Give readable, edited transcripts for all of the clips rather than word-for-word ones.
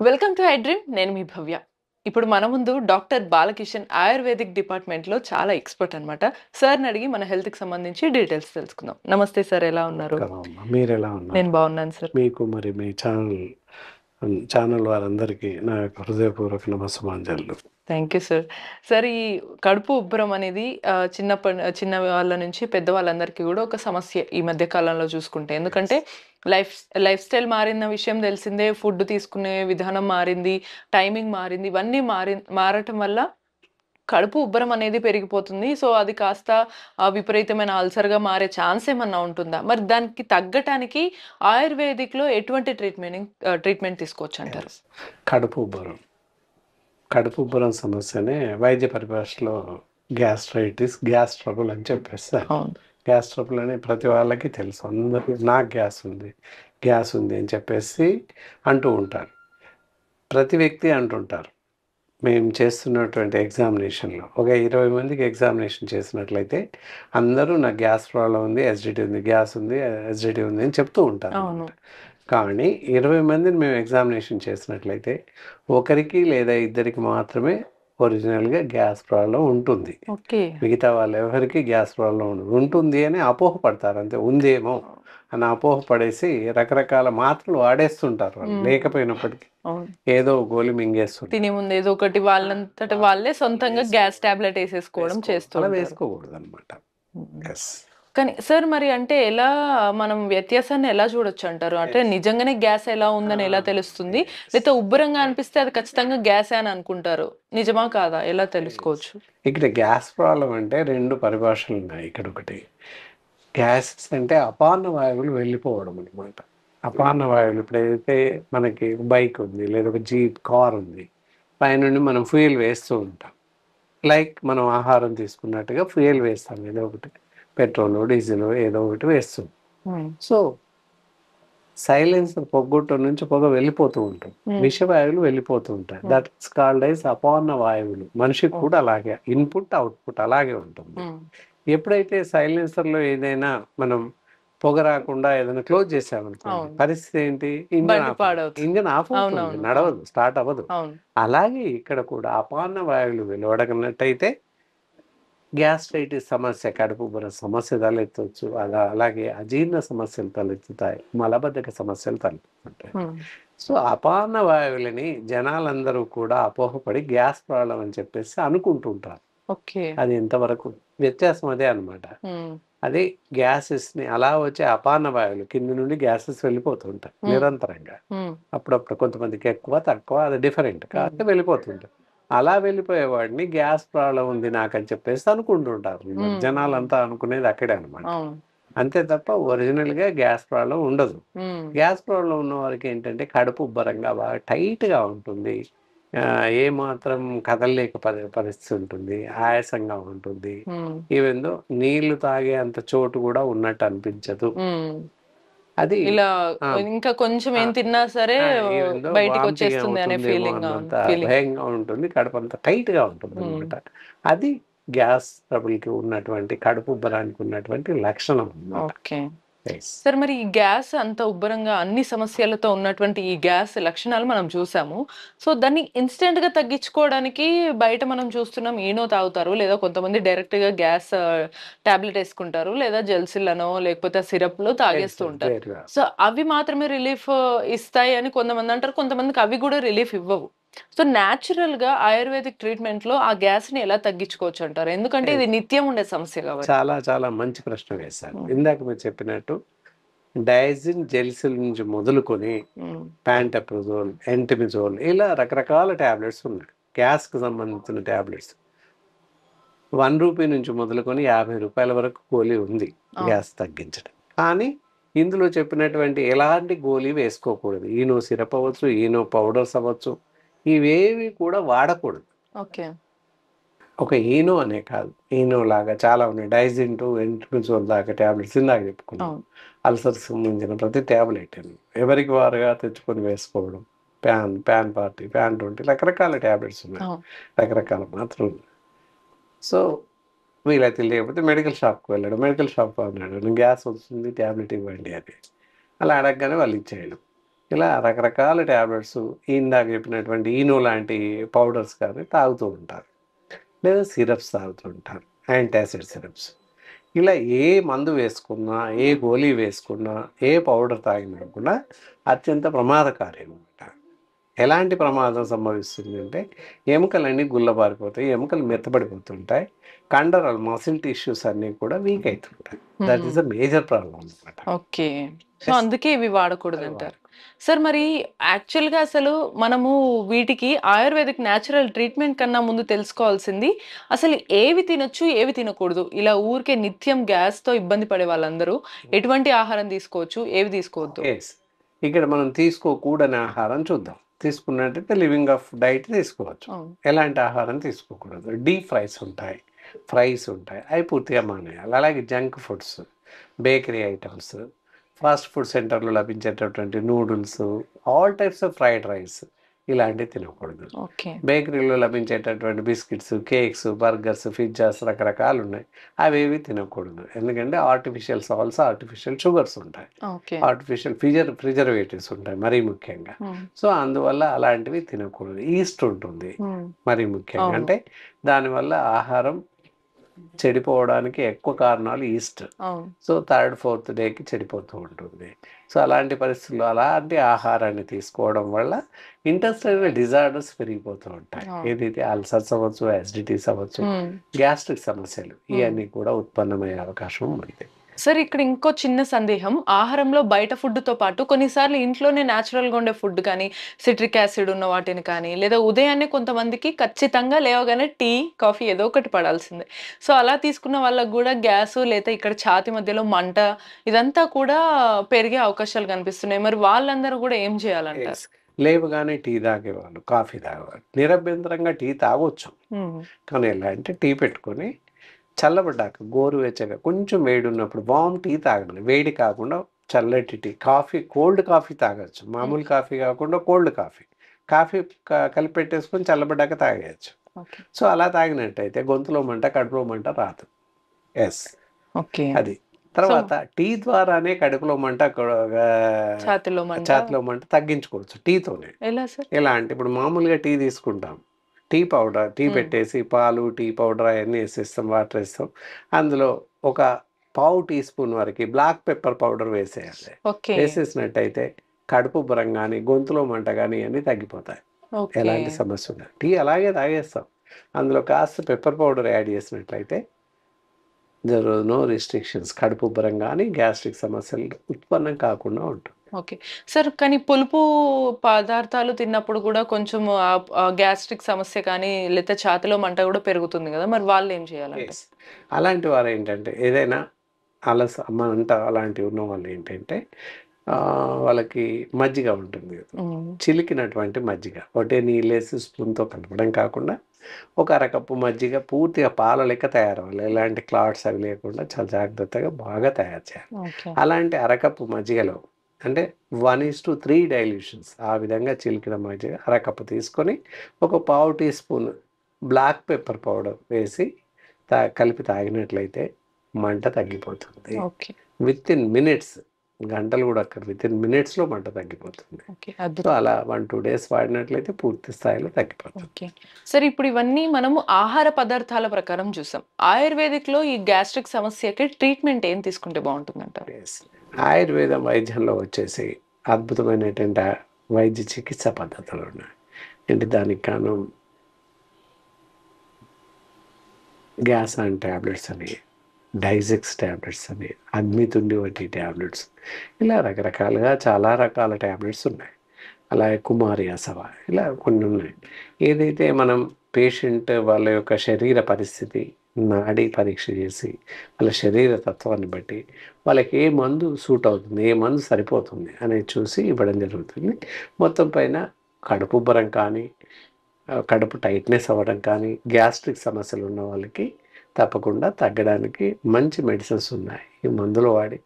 Welcome to I dream. నేను మీ భవ్య. ఇప్పుడు మన ముందు డాక్టర్ బాలకిషన్ ఆయుర్వేదిక్ డిపార్ట్మెంట్‌లో చాలా ఎక్స్‌పర్ట్ అన్నమాట. సార్‌ని అడిగి మన హెల్త్‌కి సంబంధించి డీటెయిల్స్ తెలుసుకుందాం. నమస్తే సార్, ఎలా ఉన్నారు? నమస్కారం అమ్మ. మీరెలా ఉన్నారు? నేను బాగున్నాను సార్. మీకు మరి మీ ఛానల్ వారందరికీ నా యొక్క హృదయపూర్వక నమస్సుమాంజలు. Thank you sir. సార్, ఈ కడుపు ఉబ్బరం అనేది చిన్న వాళ్ళ నుంచి పెద్దవాళ్ళందరికీ కూడా ఒక సమస్య ఈ మధ్య కాలంలో చూసుకుంటే. ఎందుకంటే లైఫ్ లైఫ్ స్టైల్ మారిన విషయం తెలిసిందే. ఫుడ్ తీసుకునే విధానం మారింది, టైమింగ్ మారింది. ఇవన్నీ మారటం వల్ల కడుపు ఉబ్బరం అనేది పెరిగిపోతుంది. సో, అది కాస్త విపరీతమైన అల్సర్‌గా మారే ఛాన్స్ ఏమన్నా ఉంటుందా? మరి దానికి తగ్గటానికి ఆయుర్వేదిక్‌లో ఎటువంటి ట్రీట్మెంట్ తీసుకోవచ్చంటారు? యెస్. కడుపు ఉబ్బరం. కడుపు ఉబ్బరం సమస్యనే వైద్య పరిభాషలో గ్యాస్ట్రైటిస్, గ్యాస్ ట్రబుల్ అని చెప్పేస్తారు. అవును. గ్యాస్ ట్రబుల్ అని ప్రతి వాళ్ళకి తెలుసు. అందరికీ నాకు గ్యాస్ ఉంది అని చెప్పేసి అంటూ ఉంటారు. ప్రతి వ్యక్తి అంటుంటారు. మేము చేస్తున్నటువంటి ఎగ్జామినేషన్‌లో ఒక 20 మందికి ఎగ్జామినేషన్ చేసినట్లయితే అందరూ నాకు గ్యాస్ ప్రాబ్లమ్ ఉంది, ఎసిడిటీ ఉంది, గ్యాస్ ఉంది, ఎసిడిటీ ఉంది అని చెప్తూ ఉంటారు. అవును. కానీ 20 మందిని మేము ఎగ్జామినేషన్ చేసినట్లయితే ఒకరికి లేదా ఇద్దరికి మాత్రమే ఒరిజినల్‌గా గ్యాస్ ప్రాబ్లమ్ ఉంటుంది. ఓకే. మిగతా వాళ్ళెవరికీ గ్యాస్ ప్రాబ్లమ్ ఉండదు. ఉంటుంది అని అపోహపడతారు అంతే. ఉందేమో అని అపోహపడేసి రకరకాల మాత్రలు వాడేస్తుంటారు వాళ్ళు. లేకపోయినప్పటికీ అవును. ఏదో గోలి మింగేస్తుంటారు. తినే ముందు ఏదో ఒకటి వాళ్ళంతట వాళ్ళే సొంతంగా గ్యాస్ టాబ్లెట్ ఏసేసుకోవడం చేస్తూ అలా ఉంటారు. వేసుకోకూడదనమాట. యెస్. కానీ సార్, మరి అంటే ఎలా మనం వ్యత్యాసాన్ని ఎలా చూడొచ్చంటారు? అంటే నిజంగానే గ్యాస్ ఎలా ఉందని ఎలా తెలుస్తుంది? లేతే ఉబ్బరంగా అనిపిస్తే అది ఖచ్చితంగా గ్యాసే అని అనుకుంటారు. నిజమా కాదా? ఎలా తెలుసుకోవచ్చు? ఇక్కడ గ్యాస్ ప్రాబ్లమ్ అంటే 2 పరిభాషలున్నాయి ఇక్కడొకటి. గ్యాసెస్ అంటే అపాన వాయువులు వెళ్ళిపోవడం అనమాట. అపాన వాయువులు ఇప్పుడైతే మనకి బైక్ ఉంది, లేదా ఒక జీప్, కార్ ఉంది. పైనుండి మనం ఫ్యూయల్ వేస్తూ ఉంటాం. లైక్ మనం ఆహారం తీసుకున్నట్టుగా ఫ్యూయల్ వేస్తాం ఏదో ఒకటి. పెట్రోలు, డీజిలు ఏదో ఒకటి వేస్తాం. సో, సైలెన్సర్ పొగ్గొట్టం నుంచి పొగ వెళ్ళిపోతూ ఉంటుంది. విషవాయువులు వెళ్ళిపోతూ ఉంటాయి. దట్ ఇస్ కాల్డ్ యాస్ అపాన వాయువులు. మనిషికి కూడా అలాగే ఇన్పుట్, అవుట్పుట్ అలాగే ఉంటుంది. ఎప్పుడైతే సైలెన్సర్‌లో ఏదైనా మనం పొగ రాకుండా ఏదైనా క్లోజ్ చేసామనుకోండి, అవును. పరిస్థితి ఏంటి? బండి పాడవుతుంది. ఇంజిన్ ఆఫ్ అవుతుంది, అవునవును. నడవదు, స్టార్ట్ అవ్వదు. అవును. అలాగే ఇక్కడ కూడా అపాన వాయువులు వెలువడనట్టయితే గ్యాస్ట్రైటిస్ సమస్య, కడుపు ఉబ్బరం సమస్య తలెత్తవచ్చు. అలాగే అజీర్ణ సమస్యలు తలెత్తుతాయి, మలబద్ధక సమస్యలు తలెత్తుతుంటాయి. సో, అపాన వాయువులని జనాలందరూ కూడా అపోహపడి గ్యాస్ ప్రాబ్లం అని చెప్పేసి అనుకుంటుంటారు. ఓకే. అది ఎంతవరకు వ్యత్యాసం అదే అనమాట. అది గ్యాసెస్‌ని అలా వచ్చే అపాన వాయువులు కింద నుండి గ్యాసెస్ వెళ్ళిపోతుంటాయి నిరంతరంగా. అప్పుడప్పుడు కొంతమందికి ఎక్కువ, తక్కువ అది డిఫరెంట్. కాకపోతే వెళ్ళిపోతుంటాయి. అలా వెళ్ళిపోయే వాడిని గ్యాస్ ప్రాబ్లమ్ ఉంది నాకని చెప్పేసి అనుకుంటుంటారు. జనాలంతా అనుకునేది అక్కడే అనమాట. అంతే తప్ప ఒరిజినల్‌గా గ్యాస్ ప్రాబ్లమ్ ఉండదు. గ్యాస్ ప్రాబ్లమ్ ఉన్న వారికి ఏంటంటే కడుపు ఉబ్బరంగా బాగా టైట్‌గా ఉంటుంది. ఏమాత్రం కదలలేక పరిస్థితి ఉంటుంది. ఆయాసంగా ఉంటుంది. ఈవెన్ దో నీళ్లు తాగే అంత చోటు కూడా ఉన్నట్టు అనిపించదు. అది ఇలా ఆ! ఇంకా కొంచెం ఏం తిన్నా సరే ఈవెన్ దో బయటికి వామిటింగ్ వచ్చేస్తుంది అనే అవుతుందేమో అన్నంత భయంగా ఉంటుంది. కడుపంతా టైట్‌గా ఉంటుందనమాట. అది గ్యాస్ ట్రబుల్‌కి ఉన్నటువంటి కడుపు ఉబ్బరానికి ఉన్నటువంటి లక్షణం అన్నమాట. ఓకే. యెస్. సార్, మరి ఈ గ్యాస్ అంత ఉబ్బరంగా అన్ని సమస్యలతో ఉన్నటువంటి ఈ గ్యాస్ లక్షణాలు మనం చూసాము. సో, దాన్ని ఇన్‌స్టంట్‌గా తగ్గించుకోవడానికి బయట మనం చూస్తున్నాం, ఈనో తాగుతారు. లేదా కొంతమంది డైరెక్ట్‌గా గ్యాస్ టాబ్లెట్ యేసుకుంటారు. లేదా జెల్సిల్లనో లేకపోతే సిరప్‌లో తాగేస్తూ ఉంటారు. వేరుగా. సో, అవి మాత్రమే రిలీఫ్ ఇస్తాయి అని కొంతమంది అంటారు. కొంతమందికి అవి కూడా రిలీఫ్ ఇవ్వవు. సో, నేచురల్‌గా ఆయుర్వేదిక్ ట్రీట్‌మెంట్‌లో ఆ గ్యాస్‌ని ఎలా తగ్గించుకోవచ్చంటారు? ఎందుకంటే ఇది నిత్యం ఉండే సమస్య కాబట్టి. చాలా చాలా మంచి ప్రశ్న వేశారు. ఇందాక మీరు చెప్పినట్టు డయాజిన్ జెల్సిల్ నుంచి మొదలుకొని ప్యాంటప్రజోల్, ఎంటిమిజోల్ ఇలా రకరకాల టాబ్లెట్స్ ఉన్నాయి. గ్యాస్‌కి సంబంధించిన టాబ్లెట్స్. ₹1 నుంచి మొదలుకొని ₹50 వరకు గోలీ ఉంది గ్యాస్ తగ్గించడం. కానీ ఇందులో చెప్పినటువంటి ఎలాంటి గోలీ వేసుకోకూడదు. ఈనో సిరప్ అవ్వచ్చు, ఈనో పౌడర్స్ అవ్వచ్చు, ఇవేవి కూడా వాడకూడదు. ఓకే. ఒక ఈనో అనే కాదు, ఈనో లాగా చాలా ఉన్నాయి. డైజిన్ టు ఎంట్రిజోల్ దాకా టాబ్లెట్స్ ఇందాక చెప్పుకున్నాం. అల్సర్స్ సంబంధించిన ప్రతి టాబ్లెట్ ఎవరికి వారుగా తెచ్చుకొని వేసుకోవడం. ప్యాన్ 20 రకరకాల టాబ్లెట్స్ ఉన్నాయి. రకరకాల మాత్రలు. సో, వీలైతే లేకపోతే మెడికల్ షాప్‌కి వెళ్ళడం. మెడికల్ షాప్ అన్నాడు గ్యాస్ వస్తుంది టాబ్లెట్ ఇవ్వండి అని. అలా అడగగానే వాళ్ళు ఇచ్చేయడం. ఇలా రకరకాల ట్యాబ్లెట్స్ ఇందాక చెప్పినటువంటి ఈనో లాంటి పౌడర్స్ కానీ తాగుతూ ఉంటారు, లేదా సిరప్స్ తాగుతూ ఉంటారు, యాంటాసిడ్ సిరప్స్. ఇలా ఏ మందు వేసుకున్నా, ఏ గోళీ వేసుకున్నా, ఏ పౌడర్ తాగినా కూడా అత్యంత ప్రమాదకారి అనమాట. ఎలాంటి ప్రమాదం సంభవిస్తుంది అంటే ఎముకలన్నీ గుల్లబారిపోతాయి, ఎముకలు మెత్తబడిపోతుంటాయి, కండరాలు మసిల్ టిష్యూస్ అన్నీ కూడా వీక్ అవుతుంటాయి. That is a major problem అనమాట. ఓకే. సో అందుకే ఇవి వాడకూడదు అంటారు. సార్ మరి యాక్చువల్గా అసలు మనము వీటికి ఆయుర్వేదిక్ న్యాచురల్ ట్రీట్మెంట్ కన్నా ముందు తెలుసుకోవాల్సింది అసలు ఏవి తినొచ్చు, ఏవి తినకూడదు. ఇలా ఊరికే నిత్యం గ్యాస్తో ఇబ్బంది పడే వాళ్ళందరూ ఎటువంటి ఆహారం తీసుకోవచ్చు, ఏవి తీసుకోవద్దు? ఇక్కడ మనం తీసుకోకూడని ఆహారం చూద్దాం. తీసుకున్నట్టయితే లివింగ్ ఆఫ్ డైట్ తీసుకోవచ్చు. ఎలాంటి ఆహారం తీసుకోకూడదు? డీప్ ఫ్రైస్ ఉంటాయి, అవి పూర్తిగా మానేయాలి. అలాగే junk foods, bakery items, fast food సెంటర్లో లభించేటటువంటి noodles, all types of fried rice ఇలాంటివి తినకూడదు. బేకరీలో లభించేటటువంటి బిస్కెట్స్, కేక్స్, బర్గర్స్, పిజ్జాస్ రకరకాలు ఉన్నాయి, అవేవి తినకూడదు. ఎందుకంటే ఆర్టిఫిషియల్ సాల్ట్స్, ఆర్టిఫిషియల్ షుగర్స్ ఉంటాయి, ఆర్టిఫిషియల్ ప్రిజర్వేటివ్స్ ఉంటాయి మరీ ముఖ్యంగా. సో అందువల్ల అలాంటివి తినకూడదు. ఈస్ట్ ఉంటుంది మరీ ముఖ్యంగా, అంటే దానివల్ల ఆహారం చెడిపోవడానికి ఎక్కువ కారణాలు ఈస్ట్. సో 3rd, 4th డేకి చెడిపోతూ ఉంటుంది. సో అలాంటి పరిస్థితుల్లో అలాంటి ఆహారాన్ని తీసుకోవడం వల్ల ఇంటెస్టైనల్ డిజార్డర్స్ పెరిగిపోతూ ఉంటాయి. ఏదైతే అల్సర్స్ అవ్వచ్చు, యాసిడిటీస్ అవ్వచ్చు, గ్యాస్ట్రిక్ సమస్యలు ఇవన్నీ కూడా ఉత్పన్నమయ్యే అవకాశం ఉంది. సార్ ఇక్కడ ఇంకో చిన్న సందేహం, ఆహారంలో బయట ఫుడ్తో పాటు కొన్నిసార్లు ఇంట్లోనే న్యాచురల్గా ఉండే ఫుడ్ కానీ, సిట్రిక్ యాసిడ్ ఉన్న వాటిని కానీ, లేదా ఉదయాన్నే కొంతమందికి ఖచ్చితంగా లేవగానే టీ, కాఫీ ఏదో ఒకటి పడాల్సిందే. సో అలా తీసుకున్న వాళ్ళకు కూడా గ్యాస్, లేదా ఇక్కడ ఛాతి మధ్యలో మంట, ఇదంతా కూడా పెరిగే అవకాశాలు కనిపిస్తున్నాయి. మరి వాళ్ళందరూ కూడా ఏం చేయాలంటారు? లేవగానే టీ తాగేవాళ్ళు, కాఫీ తాగేవాళ్ళు నిరభ్యంతరంగా టీ తాగొచ్చు. కానీ ఎలా అంటే టీ పెట్టుకొని చల్లబడ్డాక గోరువెచ్చగా కొంచెం వేడి ఉన్నప్పుడు వామ్ టీ తాగండి. వేడి కాకుండా చల్లటి టీ, కాఫీ, కోల్డ్ కాఫీ తాగొచ్చు. మామూలు కాఫీ కాకుండా కోల్డ్ కాఫీ కలిపి పెట్టేసుకొని చల్లబడ్డాక తాగేయచ్చు. సో అలా తాగినట్టయితే గొంతులో మంట, కడుపులో మంట రాదు. అది తర్వాత టీ ద్వారానే కడుపులో మంట, ఛాతిలో మంట తగ్గించుకోవచ్చు టీతోనే. ఎలా అంటే ఇప్పుడు మామూలుగా టీ తీసుకుంటాం, టీ పౌడర్, టీ పెట్టేసి పాలు, టీ పౌడర్ అవన్నీ వేసేస్తాం, వాటర్ వేస్తాం, అందులో ఒక పావు టీ స్పూన్ వరకు బ్లాక్ పెప్పర్ పౌడర్ వేసేయాలి. వేసేసినట్టయితే కడుపు ఉబ్బరం కానీ, గొంతులో మంట కానీ అన్నీ తగ్గిపోతాయి, ఎలాంటి సమస్య ఉండదు. టీ అలాగే తాగేస్తాం, అందులో కాస్త పెప్పర్ పౌడర్ యాడ్ చేసినట్లయితే నో రిస్ట్రిక్షన్స్, కడుపు ఉబ్బరం కానీ గ్యాస్ట్రిక్ సమస్యలు ఉత్పన్నం కాకుండా ఉంటుంది. ఓకే సార్, కానీ పులుపు పదార్థాలు తిన్నప్పుడు కూడా కొంచెం గ్యాస్ట్రిక్ సమస్య కానీ, లేకపోతే ఛాతిలో మంట కూడా పెరుగుతుంది కదా, మరి వాళ్ళు ఏం చేయాలంటే? అలాంటి వారు ఏంటంటే ఏదైనా మంట అలాంటివి ఉన్న వాళ్ళు ఏంటంటే వాళ్ళకి మజ్జిగ ఉంటుంది, చిలికినటువంటి మజ్జిగ ఒకటే నీళ్ళేసి స్పూన్తో కలపడం కాకుండా ఒక అరకప్పు మజ్జిగ పూర్తిగా పాల లెక్క తయారవ్వాలి. ఎలాంటి క్లాట్స్ అవి లేకుండా చాలా జాగ్రత్తగా బాగా తయారు చేయాలి. అలాంటి అరకప్పు మజ్జిగలో అంటే 1:3 డైల్యూషన్స్ ఆ విధంగా చిలికిన మజ్జిగ అరకప్పు తీసుకొని ఒక పావు teaspoon black pepper powder వేసి కలిపి తాగినట్లయితే మంట తగ్గిపోతుంది. విత్ ఇన్ మినిట్స్, గంటలు కూడా అక్కడ, విత్ ఇన్ మినిట్స్లో మంట తగ్గిపోతుంది. సో అలా 1-2 డేస్ వాడినట్లయితే పూర్తి స్థాయిలో తగ్గిపోతుంది. సరే, ఇప్పుడు ఇవన్నీ మనము ఆహార పదార్థాల ప్రకారం చూసాం. ఆయుర్వేదిక్లో ఈ గ్యాస్ట్రిక్ సమస్యకి ట్రీట్మెంట్ ఏం తీసుకుంటే బాగుంటుందంటారు? ఆయుర్వేదం వైద్యంలో వచ్చేసి అద్భుతమైనటువంటి వైద్య చికిత్సా పద్ధతులు ఉన్నాయి. అంటే దానికి కాను గ్యాస్ అండ్ ట్యాబ్లెట్స్ అని, డైజెక్స్ ట్యాబ్లెట్స్ అని, అగ్నితుండి వంటి ట్యాబ్లెట్స్, ఇలా రకరకాలుగా చాలా రకాల ట్యాబ్లెట్స్ ఉన్నాయి. అలాగే కుమారి అసవ, ఇలా కొన్ని ఉన్నాయి. ఏదైతే మనం పేషెంట్ వాళ్ళ యొక్క శరీర పరిస్థితి, నాడీ పరీక్ష చేసి వాళ్ళ శరీర తత్వాన్ని బట్టి వాళ్ళకి ఏ మందు సూట్ అవుతుంది, ఏ మందు సరిపోతుంది అనేది చూసి ఇవ్వడం జరుగుతుంది. మొత్తం పైన కడుపు ఉబ్బరం కానీ, కడుపు టైట్నెస్ అవ్వడం కానీ, గ్యాస్ట్రిక్ సమస్యలు ఉన్న వాళ్ళకి తప్పకుండా తగ్గడానికి మంచి మెడిసిన్స్ ఉన్నాయి. ఈ మందులు వాడి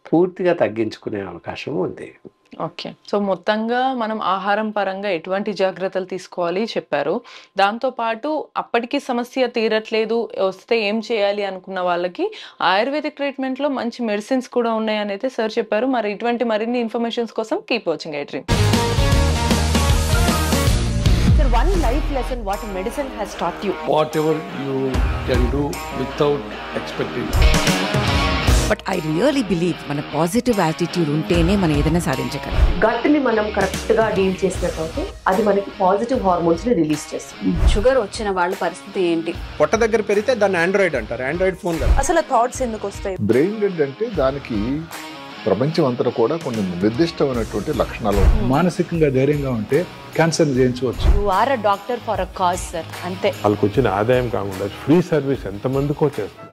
పూర్తిగా తగ్గించుకునే అవకాశం ఉంది. ఓకే. సో, మొత్తంగా మనం ఆహారం పరంగా ఎటువంటి జాగ్రత్తలు తీసుకోవాలి చెప్పారు. దాంతో పాటు అప్పటికి సమస్య తీరట్లేదు, వస్తే ఏం చేయాలి అనుకున్న వాళ్ళకి ఆయుర్వేదిక్ ట్రీట్మెంట్‌లో మంచి మెడిసిన్స్ కూడా ఉన్నాయనైతే సార్ చెప్పారు. మరి ఇటువంటి మరిన్ని ఇన్ఫర్మేషన్స్ కోసం keep watching I dream. Sir, one life lesson what medicine has taught you. Whatever you can do without expecting. But I really believe మన పాజిటివ్ యాటిట్యూడ్ ఉంటేనే మనం ఏదైనా సాధించగలం. గట్ ని మనం కరెక్ట్ గా డీల్ చేసినట్లయితే అది మనకి పాజిటివ్ హార్మోన్స్ ని రిలీజ్ చేస్తుంది. షుగర్ వచ్చిన వాళ్ళ పరిస్థితి ఏంటి? పొట్ట దగ్గర పెరిగితే దాన్ని ఆండ్రాయిడ్ అంటారు, ఆండ్రాయిడ్ ఫోన్ కదా. అసలు థాట్స్ ఎందుకు వస్తాయి? బ్రెయిన్ డెడ్ అంటే దానికి ప్రపంచం అంతా కూడా కొన్ని నిర్దిష్టమైనటువంటి లక్షణాలు ఉంటాయి. మానసికంగా ధైర్యంగా ఉంటే క్యాన్సర్ జయించవచ్చు. You are a doctor for a cause sir, అంతే. వాళ్ళకి వచ్చిన ఆదాయం కాకుండా ఫ్రీ సర్వీస్ ఎంతమందికో చేస్తుంది.